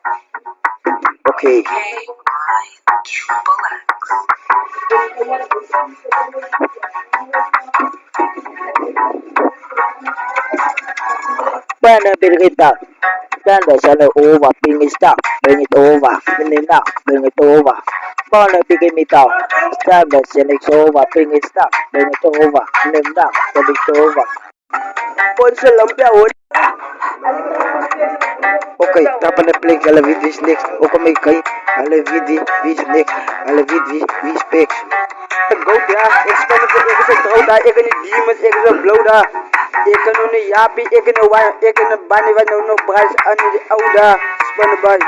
Okay. Paano kita? Ganda sana over, pingista, bring it over, minina, bring it over. Paano bigay mitaw? Ganda sana over, pingista, bring it over, minina, bring it over. Ponce lumpia wood. Okay, dapat na play Alavid this next. O kung may kay Alavid this next. Alavid this specs. Go dia, expand ko ek sa draw da, ek ni demons, ek sa blow da. Ek no ni yapi, ek no wa, ek no bani wa no price anu di ouda. Span by.